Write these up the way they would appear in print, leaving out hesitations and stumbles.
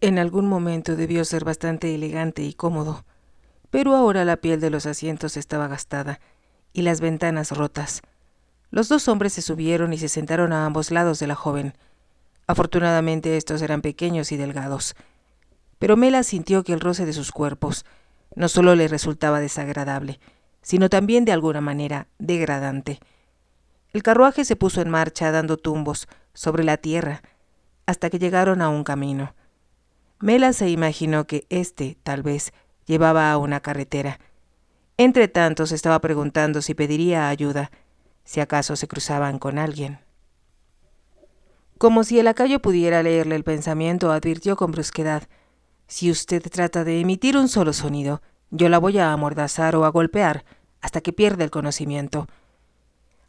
En algún momento debió ser bastante elegante y cómodo, pero ahora la piel de los asientos estaba gastada y las ventanas rotas. Los dos hombres se subieron y se sentaron a ambos lados de la joven. Afortunadamente estos eran pequeños y delgados, pero Mela sintió que el roce de sus cuerpos no solo le resultaba desagradable, sino también de alguna manera degradante. El carruaje se puso en marcha dando tumbos sobre la tierra hasta que llegaron a un camino. Mela se imaginó que tal vez, llevaba a una carretera. Entretanto se estaba preguntando si pediría ayuda, si acaso se cruzaban con alguien. Como si el lacayo pudiera leerle el pensamiento, advirtió con brusquedad: «Si usted trata de emitir un solo sonido, yo la voy a amordazar o a golpear hasta que pierda el conocimiento».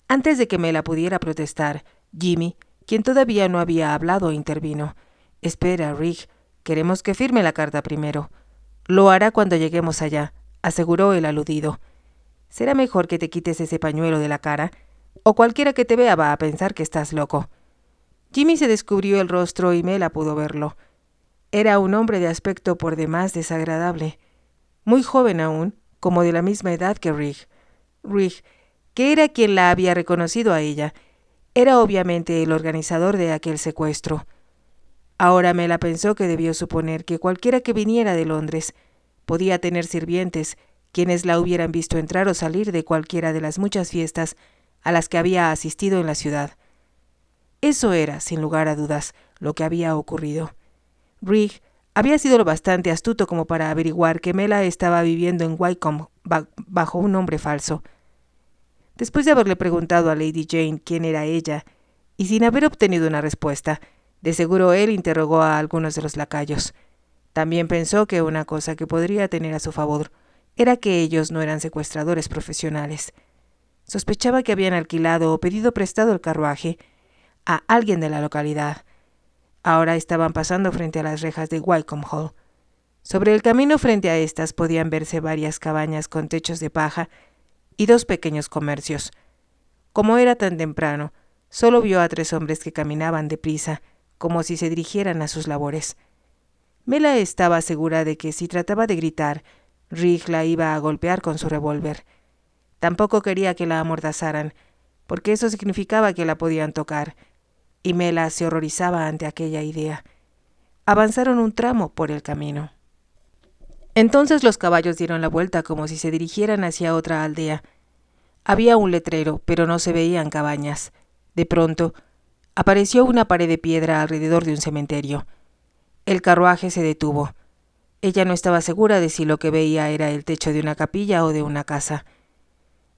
Antes de que Mela pudiera protestar, Jimmy, quien todavía no había hablado, intervino. «Espera, Rigg, queremos que firme la carta primero». «Lo hará cuando lleguemos allá», aseguró el aludido. «Será mejor que te quites ese pañuelo de la cara, o cualquiera que te vea va a pensar que estás loco». Jimmy se descubrió el rostro y Mela pudo verlo. Era un hombre de aspecto por demás desagradable, muy joven aún, como de la misma edad que Rigg. Rigg, que era quien la había reconocido a ella, era obviamente el organizador de aquel secuestro. Ahora Mela pensó que debió suponer que cualquiera que viniera de Londres podía tener sirvientes, quienes la hubieran visto entrar o salir de cualquiera de las muchas fiestas a las que había asistido en la ciudad. Eso era, sin lugar a dudas, lo que había ocurrido. Rigg había sido lo bastante astuto como para averiguar que Mela estaba viviendo en Wycombe bajo un nombre falso. Después de haberle preguntado a Lady Jane quién era ella, y sin haber obtenido una respuesta, de seguro él interrogó a algunos de los lacayos. También pensó que una cosa que podría tener a su favor era que ellos no eran secuestradores profesionales. Sospechaba que habían alquilado o pedido prestado el carruaje a alguien de la localidad. Ahora estaban pasando frente a las rejas de Wycombe Hall. Sobre el camino frente a estas podían verse varias cabañas con techos de paja y dos pequeños comercios. Como era tan temprano, solo vio a 3 hombres que caminaban deprisa, como si se dirigieran a sus labores. Mela estaba segura de que si trataba de gritar, Rigg la iba a golpear con su revólver. Tampoco quería que la amordazaran, porque eso significaba que la podían tocar, y Mela se horrorizaba ante aquella idea. Avanzaron un tramo por el camino. Entonces los caballos dieron la vuelta como si se dirigieran hacia otra aldea. Había un letrero, pero no se veían cabañas. De pronto, apareció una pared de piedra alrededor de un cementerio. El carruaje se detuvo. Ella no estaba segura de si lo que veía era el techo de una capilla o de una casa.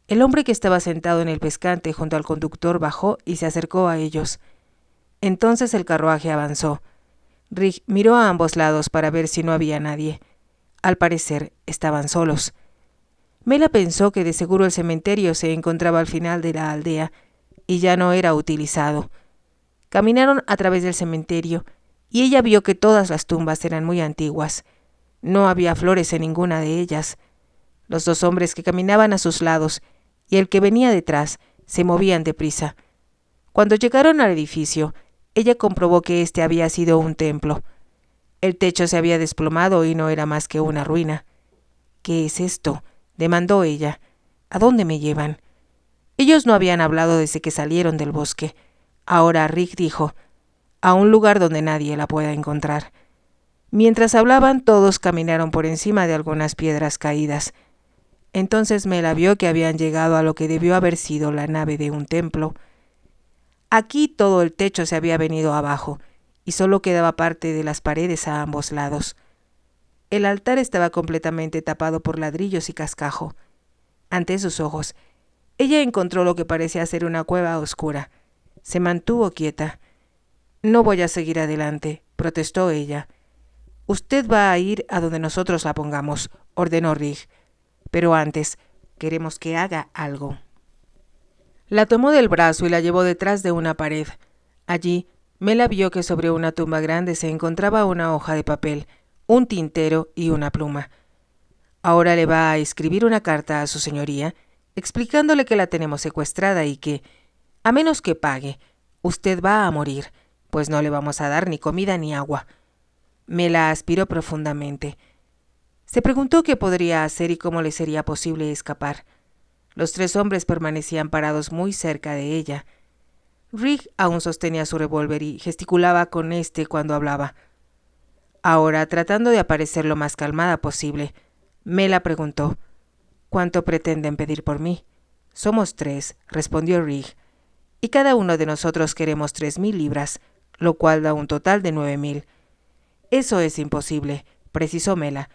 El hombre que estaba sentado en el pescante junto al conductor bajó y se acercó a ellos. Entonces el carruaje avanzó. Rigg miró a ambos lados para ver si no había nadie. Al parecer, estaban solos. Mela pensó que de seguro el cementerio se encontraba al final de la aldea y ya no era utilizado. Caminaron a través del cementerio y ella vio que todas las tumbas eran muy antiguas. No había flores en ninguna de ellas. Los 2 hombres que caminaban a sus lados y el que venía detrás se movían deprisa. Cuando llegaron al edificio, ella comprobó que había sido un templo. El techo se había desplomado y no era más que una ruina. «¿Qué es esto?», demandó ella. «¿A dónde me llevan?». Ellos no habían hablado desde que salieron del bosque. Ahora Rigg dijo: «A un lugar donde nadie la pueda encontrar». Mientras hablaban, todos caminaron por encima de algunas piedras caídas. Entonces Mela vio que habían llegado a lo que debió haber sido la nave de un templo. Aquí todo el techo se había venido abajo, y solo quedaba parte de las paredes a ambos lados. El altar estaba completamente tapado por ladrillos y cascajo. Ante sus ojos, ella encontró lo que parecía ser una cueva oscura. Se mantuvo quieta. «No voy a seguir adelante», protestó ella. «Usted va a ir a donde nosotros la pongamos», ordenó Rigg. «Pero antes, queremos que haga algo». La tomó del brazo y la llevó detrás de una pared. Allí, Mela vio que sobre una tumba grande se encontraba una hoja de papel, un tintero y una pluma. «Ahora le va a escribir una carta a su señoría, explicándole que la tenemos secuestrada y que, a menos que pague, usted va a morir, pues no le vamos a dar ni comida ni agua». Mela aspiró profundamente. Se preguntó qué podría hacer y cómo le sería posible escapar. Los tres hombres permanecían parados muy cerca de ella. Rigg aún sostenía su revólver y gesticulaba con éste cuando hablaba. Ahora, tratando de aparecer lo más calmada posible, Mela preguntó: «¿Cuánto pretenden pedir por mí?» «Somos 3», respondió Rigg, «y cada uno de nosotros queremos 3,000 libras, lo cual da un total de 9,000. «Eso es imposible», precisó Mela,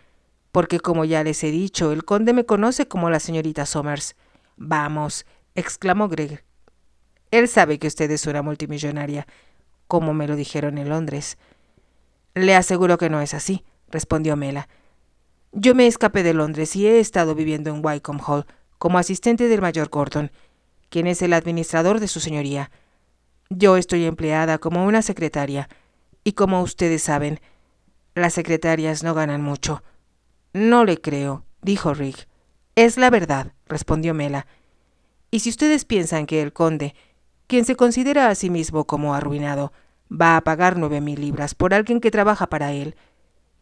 «porque como ya les he dicho, el conde me conoce como la señorita Somers». «Vamos», exclamó Greg. «Él sabe que usted es una multimillonaria, como me lo dijeron en Londres». «Le aseguro que no es así», respondió Mela. «Yo me escapé de Londres y he estado viviendo en Wycombe Hall como asistente del mayor Gordon, quien es el administrador de su señoría. Yo estoy empleada como una secretaria, y como ustedes saben, las secretarias no ganan mucho». «No le creo», dijo Rigg. «Es la verdad», respondió Mela. «Y si ustedes piensan que el conde, quien se considera a sí mismo como arruinado, va a pagar 9,000 libras por alguien que trabaja para él,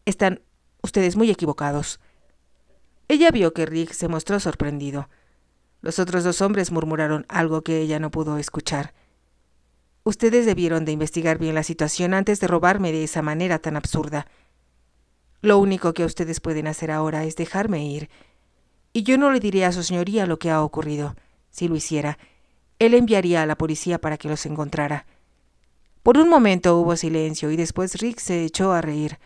están ustedes muy equivocados». Ella vio que Rigg se mostró sorprendido. Los otros dos hombres murmuraron algo que ella no pudo escuchar. «Ustedes debieron de investigar bien la situación antes de robarme de esa manera tan absurda. Lo único que ustedes pueden hacer ahora es dejarme ir. Y yo no le diré a su señoría lo que ha ocurrido. Si lo hiciera, él enviaría a la policía para que los encontrara». Por un momento hubo silencio y después Rigg se echó a reír.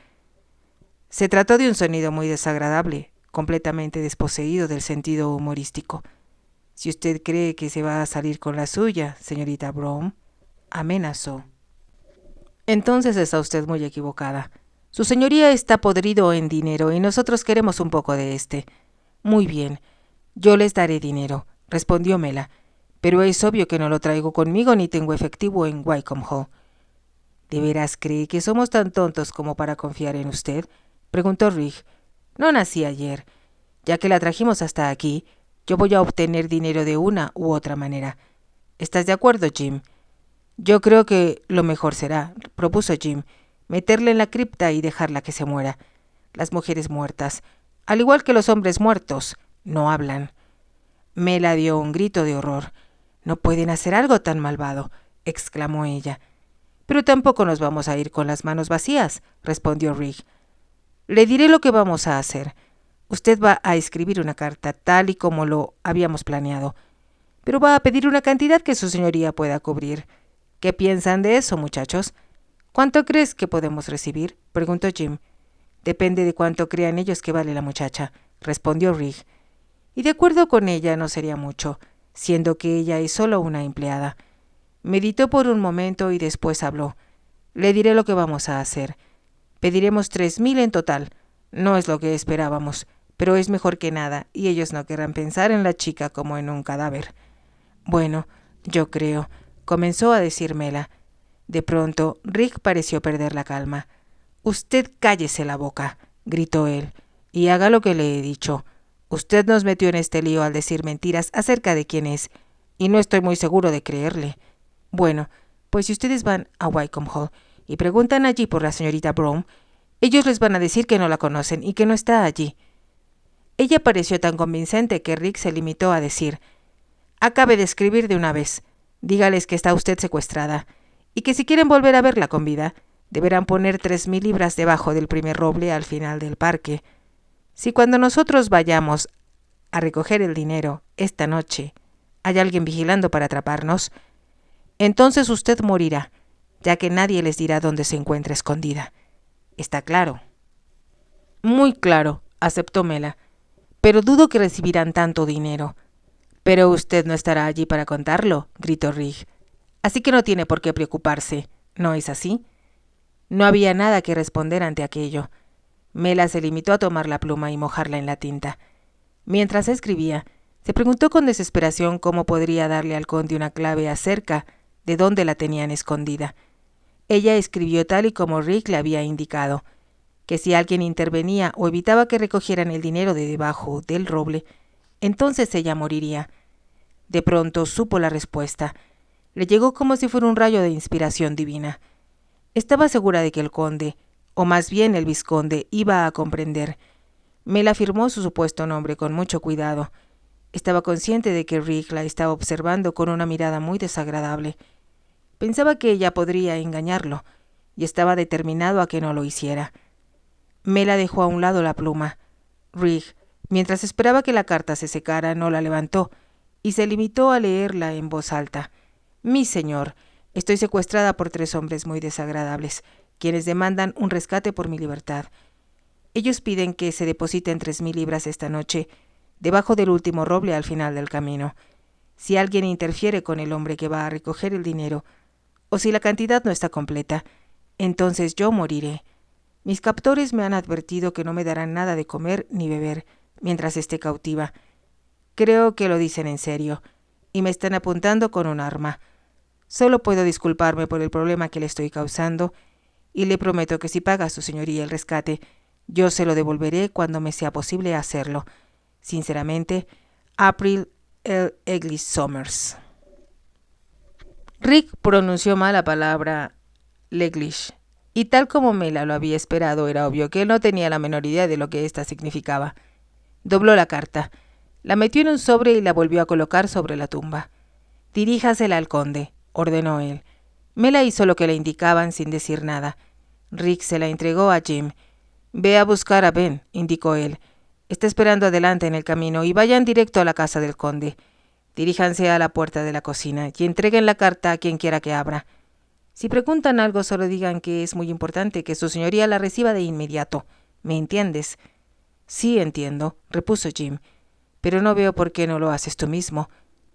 Se trató de un sonido muy desagradable, completamente desposeído del sentido humorístico. «Si usted cree que se va a salir con la suya, señorita Brown», amenazó, «entonces está usted muy equivocada. Su señoría está podrido en dinero y nosotros queremos un poco de este». «Muy bien, yo les daré dinero», respondió Mela, «pero es obvio que no lo traigo conmigo ni tengo efectivo en Wycombe Hall». «¿De veras cree que somos tan tontos como para confiar en usted?», preguntó Rigg. «No nací ayer. Ya que la trajimos hasta aquí, yo voy a obtener dinero de una u otra manera. ¿Estás de acuerdo, Jim?» «Yo creo que lo mejor será», propuso Jim, «meterla en la cripta y dejarla que se muera. Las mujeres muertas, al igual que los hombres muertos, no hablan». Mela dio un grito de horror. «No pueden hacer algo tan malvado», exclamó ella. «Pero tampoco nos vamos a ir con las manos vacías», respondió Rigg. «Le diré lo que vamos a hacer. Usted va a escribir una carta tal y como lo habíamos planeado, pero va a pedir una cantidad que su señoría pueda cubrir. ¿Qué piensan de eso, muchachos?» «¿Cuánto crees que podemos recibir?», preguntó Jim. «Depende de cuánto crean ellos que vale la muchacha», respondió Rigg. «Y de acuerdo con ella no sería mucho, siendo que ella es solo una empleada». Meditó por un momento y después habló. «Le diré lo que vamos a hacer. Pediremos 3,000 en total. No es lo que esperábamos, pero es mejor que nada, y ellos no querrán pensar en la chica como en un cadáver». «Bueno, yo creo», comenzó a decir Mela. De pronto, Rigg pareció perder la calma. «Usted cállese la boca», gritó él, «y haga lo que le he dicho. Usted nos metió en este lío al decir mentiras acerca de quién es, y no estoy muy seguro de creerle. Bueno, pues si ustedes van a Wycombe Hall y preguntan allí por la señorita Brown, ellos les van a decir que no la conocen y que no está allí». Ella pareció tan convincente que Rigg se limitó a decir: «Acabe de escribir de una vez. Dígales que está usted secuestrada, y que si quieren volver a verla con vida, deberán poner 3,000 libras debajo del primer roble al final del parque. Si cuando nosotros vayamos a recoger el dinero esta noche hay alguien vigilando para atraparnos, entonces usted morirá, ya que nadie les dirá dónde se encuentra escondida. ¿Está claro?». «Muy claro», aceptó Mela, «pero dudo que recibirán tanto dinero». «Pero usted no estará allí para contarlo», gritó Rigg. «Así que no tiene por qué preocuparse, ¿no es así?». No había nada que responder ante aquello. Mela se limitó a tomar la pluma y mojarla en la tinta. Mientras escribía, se preguntó con desesperación cómo podría darle al conde una clave acerca de dónde la tenían escondida. Ella escribió tal y como Rigg le había indicado, que si alguien intervenía o evitaba que recogieran el dinero de debajo del roble, entonces ella moriría. De pronto supo la respuesta. Le llegó como si fuera un rayo de inspiración divina. Estaba segura de que el conde, o más bien el vizconde, iba a comprender. Mela afirmó su supuesto nombre con mucho cuidado. Estaba consciente de que Rick la estaba observando con una mirada muy desagradable. Pensaba que ella podría engañarlo, y estaba determinado a que no lo hiciera. Mela dejó a un lado la pluma. Rick, mientras esperaba que la carta se secara, no la levantó, y se limitó a leerla en voz alta. Mi señor, estoy secuestrada por 3 hombres muy desagradables, quienes demandan un rescate por mi libertad. Ellos piden que se depositen 3,000 libras esta noche, debajo del último roble al final del camino. Si alguien interfiere con el hombre que va a recoger el dinero, o si la cantidad no está completa, entonces yo moriré. Mis captores me han advertido que no me darán nada de comer ni beber mientras esté cautiva. Creo que lo dicen en serio, y me están apuntando con un arma. Solo puedo disculparme por el problema que le estoy causando, y le prometo que si paga a su señoría el rescate, yo se lo devolveré cuando me sea posible hacerlo. Sinceramente, April L. Eglis Somers. Rick pronunció mal la palabra Leglish, y tal como Mela lo había esperado, era obvio que él no tenía la menor idea de lo que ésta significaba. Dobló la carta, la metió en un sobre y la volvió a colocar sobre la tumba. «Diríjasela al conde», ordenó él. Mela hizo lo que le indicaban sin decir nada. Rick se la entregó a Jim. «Ve a buscar a Ben», indicó él. «Está esperando adelante en el camino y vayan directo a la casa del conde. Diríjanse a la puerta de la cocina y entreguen la carta a quien quiera que abra. Si preguntan algo, solo digan que es muy importante que su señoría la reciba de inmediato. ¿Me entiendes?» «Sí, entiendo», repuso Jim. «Pero no veo por qué no lo haces tú mismo.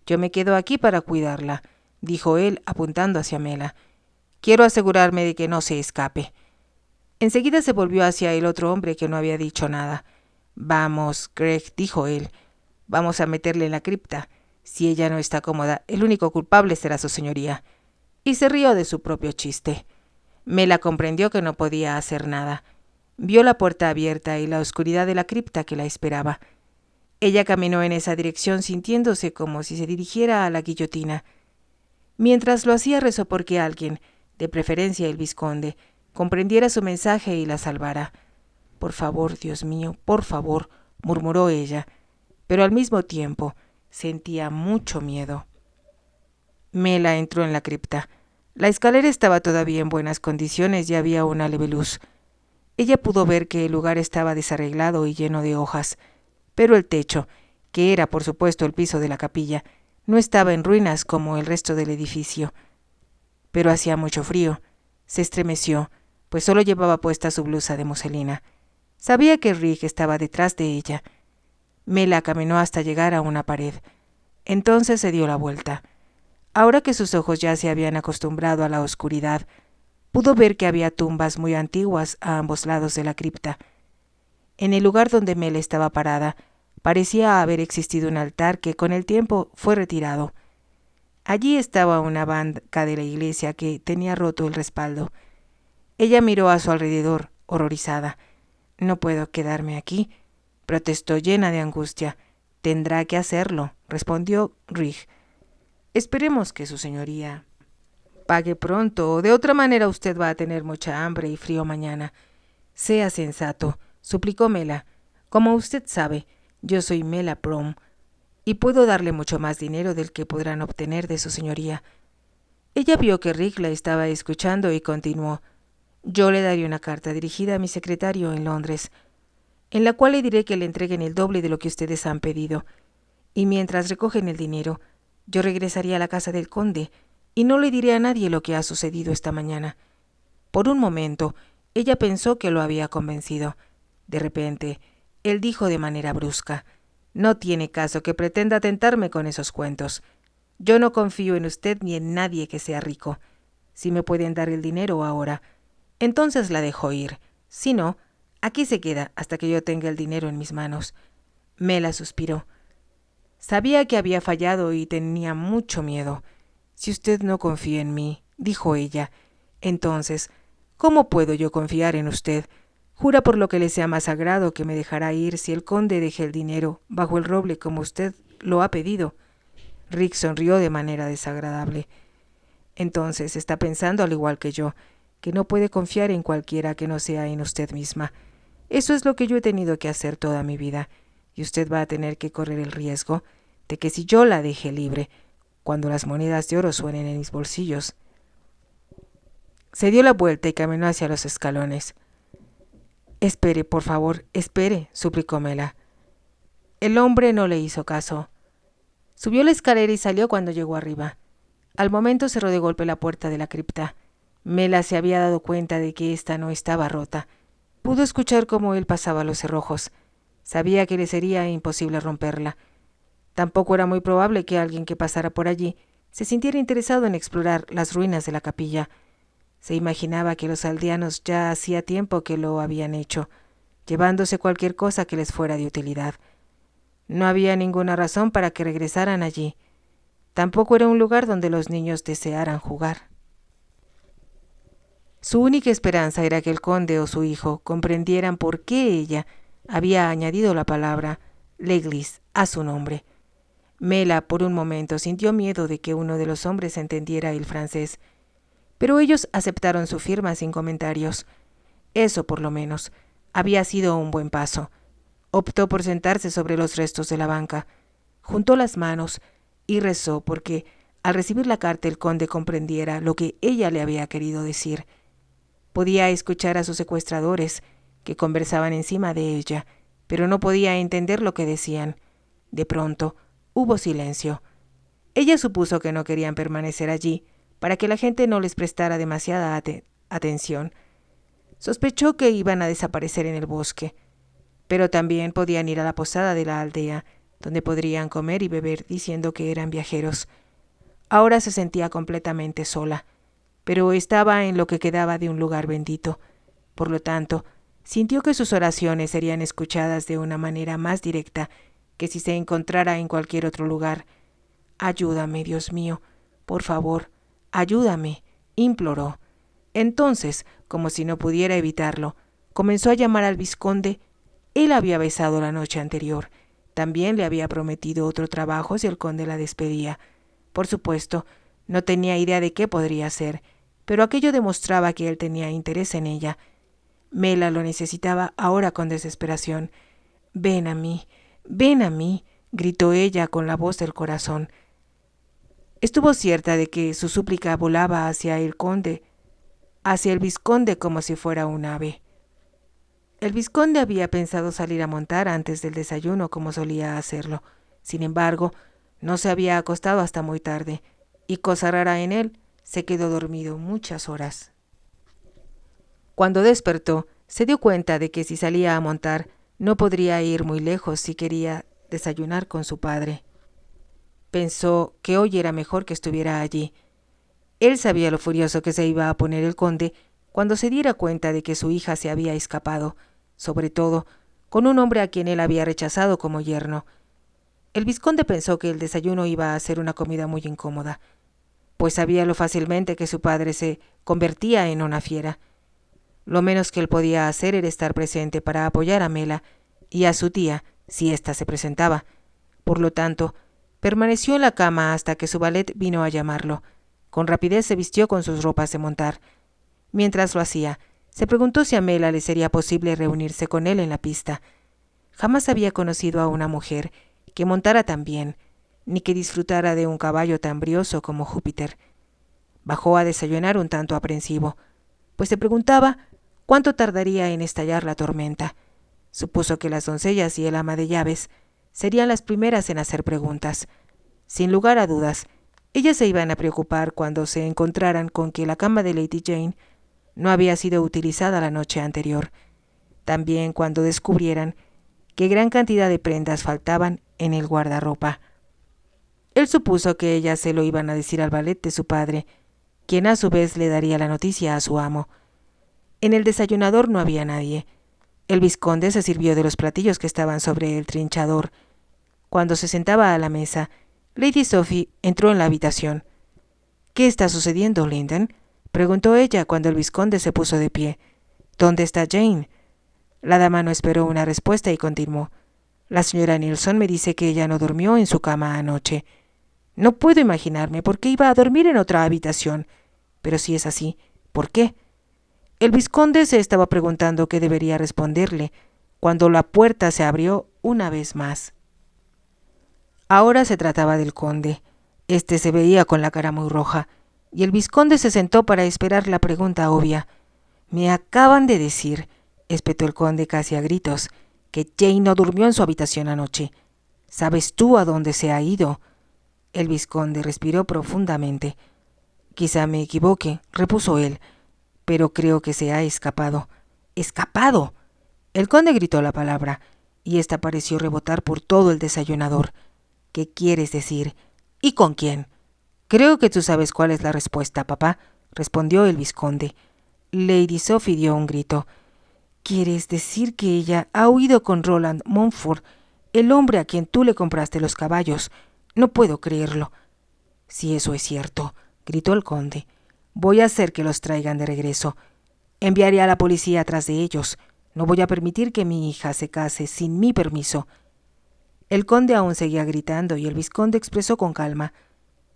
Yo me quedo aquí para cuidarla», dijo él apuntando hacia Mela. «Quiero asegurarme de que no se escape». Enseguida se volvió hacia el otro hombre que no había dicho nada. «Vamos, Greg», dijo él. «Vamos a meterle en la cripta. Si ella no está cómoda, el único culpable será su señoría». Y se rió de su propio chiste. Mela comprendió que no podía hacer nada. Vio la puerta abierta y la oscuridad de la cripta que la esperaba. Ella caminó en esa dirección sintiéndose como si se dirigiera a la guillotina. Mientras lo hacía rezó porque alguien, de preferencia el vizconde, comprendiera su mensaje y la salvara. «Por favor, Dios mío, por favor», murmuró ella, pero al mismo tiempo sentía mucho miedo. Mela entró en la cripta. La escalera estaba todavía en buenas condiciones y había una leve luz. Ella pudo ver que el lugar estaba desarreglado y lleno de hojas, pero el techo, que era por supuesto el piso de la capilla, no estaba en ruinas como el resto del edificio. Pero hacía mucho frío. Se estremeció, pues solo llevaba puesta su blusa de muselina. Sabía que Rick estaba detrás de ella. Mela caminó hasta llegar a una pared. Entonces se dio la vuelta. Ahora que sus ojos ya se habían acostumbrado a la oscuridad, pudo ver que había tumbas muy antiguas a ambos lados de la cripta. En el lugar donde Mela estaba parada, parecía haber existido un altar que con el tiempo fue retirado. Allí estaba una banca de la iglesia que tenía roto el respaldo. Ella miró a su alrededor, horrorizada. «No puedo quedarme aquí», protestó llena de angustia. «Tendrá que hacerlo», respondió Rick. «Esperemos que su señoría pague pronto, o de otra manera usted va a tener mucha hambre y frío mañana. Sea sensato», suplicó Mela. «Como usted sabe, yo soy Mela Prom, y puedo darle mucho más dinero del que podrán obtener de su señoría». Ella vio que Rick la estaba escuchando y continuó. «Yo le daré una carta dirigida a mi secretario en Londres, en la cual le diré que le entreguen el doble de lo que ustedes han pedido, y mientras recogen el dinero, yo regresaré a la casa del conde y no le diré a nadie lo que ha sucedido esta mañana». Por un momento, ella pensó que lo había convencido. De repente, él dijo de manera brusca: «No tiene caso que pretenda tentarme con esos cuentos. Yo no confío en usted ni en nadie que sea rico. Si me pueden dar el dinero ahora, entonces la dejo ir. Si no, aquí se queda hasta que yo tenga el dinero en mis manos». Mela suspiró. Sabía que había fallado y tenía mucho miedo. «Si usted no confía en mí», dijo ella, «entonces, ¿cómo puedo yo confiar en usted? Jura por lo que le sea más sagrado que me dejará ir si el conde deje el dinero bajo el roble como usted lo ha pedido». Rick sonrió de manera desagradable. «Entonces está pensando al igual que yo. que no puede confiar en cualquiera que no sea en usted misma. Eso es lo que yo he tenido que hacer toda mi vida, y usted va a tener que correr el riesgo de que si yo la deje libre, cuando las monedas de oro suenen en mis bolsillos. Se dio la vuelta y caminó hacia los escalones. Espere, por favor, espere, suplicó Mela. El hombre no le hizo caso. Subió la escalera y salió cuando llegó arriba. Al momento cerró de golpe la puerta de la cripta. Mela se había dado cuenta de que ésta no estaba rota. Pudo escuchar cómo él pasaba los cerrojos. Sabía que le sería imposible romperla. Tampoco era muy probable que alguien que pasara por allí se sintiera interesado en explorar las ruinas de la capilla. Se imaginaba que los aldeanos ya hacía tiempo que lo habían hecho, llevándose cualquier cosa que les fuera de utilidad. No había ninguna razón para que regresaran allí. Tampoco era un lugar donde los niños desearan jugar. Su única esperanza era que el conde o su hijo comprendieran por qué ella había añadido la palabra Leglis a su nombre. Mela por un momento sintió miedo de que uno de los hombres entendiera el francés, pero ellos aceptaron su firma sin comentarios. Eso, por lo menos, había sido un buen paso. Optó por sentarse sobre los restos de la banca, juntó las manos y rezó porque, al recibir la carta, el conde comprendiera lo que ella le había querido decir. Podía escuchar a sus secuestradores, que conversaban encima de ella, pero no podía entender lo que decían. De pronto, hubo silencio. Ella supuso que no querían permanecer allí, para que la gente no les prestara demasiada atención. Sospechó que iban a desaparecer en el bosque, pero también podían ir a la posada de la aldea, donde podrían comer y beber diciendo que eran viajeros. Ahora se sentía completamente sola, pero estaba en lo que quedaba de un lugar bendito. Por lo tanto, sintió que sus oraciones serían escuchadas de una manera más directa que si se encontrara en cualquier otro lugar. «Ayúdame, Dios mío, por favor, ayúdame», imploró. Entonces, como si no pudiera evitarlo, comenzó a llamar al vizconde. Él había besado la noche anterior. También le había prometido otro trabajo si el conde la despedía. Por supuesto, no tenía idea de qué podría hacer, pero aquello demostraba que él tenía interés en ella. Mela lo necesitaba ahora con desesperación. «Ven a mí, gritó ella con la voz del corazón. Estuvo cierta de que su súplica volaba hacia el conde, hacia el vizconde como si fuera un ave. El vizconde había pensado salir a montar antes del desayuno como solía hacerlo. Sin embargo, no se había acostado hasta muy tarde, y cosa rara en él, se quedó dormido muchas horas. Cuando despertó, se dio cuenta de que si salía a montar, no podría ir muy lejos si quería desayunar con su padre. Pensó que hoy era mejor que estuviera allí. Él sabía lo furioso que se iba a poner el conde cuando se diera cuenta de que su hija se había escapado, sobre todo con un hombre a quien él había rechazado como yerno. El vizconde pensó que el desayuno iba a ser una comida muy incómoda, pues sabía lo fácilmente que su padre se convertía en una fiera. Lo menos que él podía hacer era estar presente para apoyar a Mela y a su tía si ésta se presentaba. Por lo tanto, permaneció en la cama hasta que su valet vino a llamarlo. Con rapidez se vistió con sus ropas de montar. Mientras lo hacía, se preguntó si a Mela le sería posible reunirse con él en la pista. Jamás había conocido a una mujer que montara tan bien, ni que disfrutara de un caballo tan brioso como Júpiter. Bajó a desayunar un tanto aprensivo, pues se preguntaba cuánto tardaría en estallar la tormenta. Supuso que las doncellas y el ama de llaves serían las primeras en hacer preguntas. Sin lugar a dudas, ellas se iban a preocupar cuando se encontraran con que la cama de Lady Jane no había sido utilizada la noche anterior. También cuando descubrieran que gran cantidad de prendas faltaban en el guardarropa. Él supuso que ellas se lo iban a decir al valet de su padre, quien a su vez le daría la noticia a su amo. En el desayunador no había nadie. El vizconde se sirvió de los platillos que estaban sobre el trinchador. Cuando se sentaba a la mesa, Lady Sophie entró en la habitación. «¿Qué está sucediendo, Linden?», preguntó ella cuando el vizconde se puso de pie. «¿Dónde está Jane?». La dama no esperó una respuesta y continuó. «La señora Nilsson me dice que ella no durmió en su cama anoche. No puedo imaginarme por qué iba a dormir en otra habitación. Pero si es así, ¿por qué? El vizconde se estaba preguntando qué debería responderle, cuando la puerta se abrió una vez más. Ahora se trataba del conde. Este se veía con la cara muy roja, y el vizconde se sentó para esperar la pregunta obvia. «Me acaban de decir», espetó el conde casi a gritos, «que Jane no durmió en su habitación anoche. ¿Sabes tú a dónde se ha ido?» El vizconde respiró profundamente. «Quizá me equivoque», repuso él, «pero creo que se ha escapado». «¡Escapado!». El conde gritó la palabra, y ésta pareció rebotar por todo el desayunador. «¿Qué quieres decir? ¿Y con quién?». «Creo que tú sabes cuál es la respuesta, papá», respondió el vizconde. Lady Sophie dio un grito. «¿Quieres decir que ella ha huido con Roland Montfort, el hombre a quien tú le compraste los caballos? No puedo creerlo». «Si eso es cierto», gritó el conde, «voy a hacer que los traigan de regreso. Enviaré a la policía tras de ellos. No voy a permitir que mi hija se case sin mi permiso». El conde aún seguía gritando y el vizconde expresó con calma: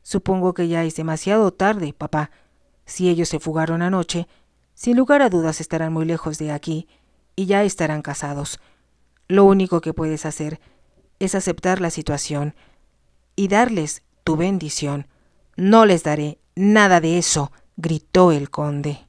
«Supongo que ya es demasiado tarde, papá. Si ellos se fugaron anoche, sin lugar a dudas estarán muy lejos de aquí y ya estarán casados. Lo único que puedes hacer es aceptar la situación y darles tu bendición». «No les daré nada de eso», gritó el conde.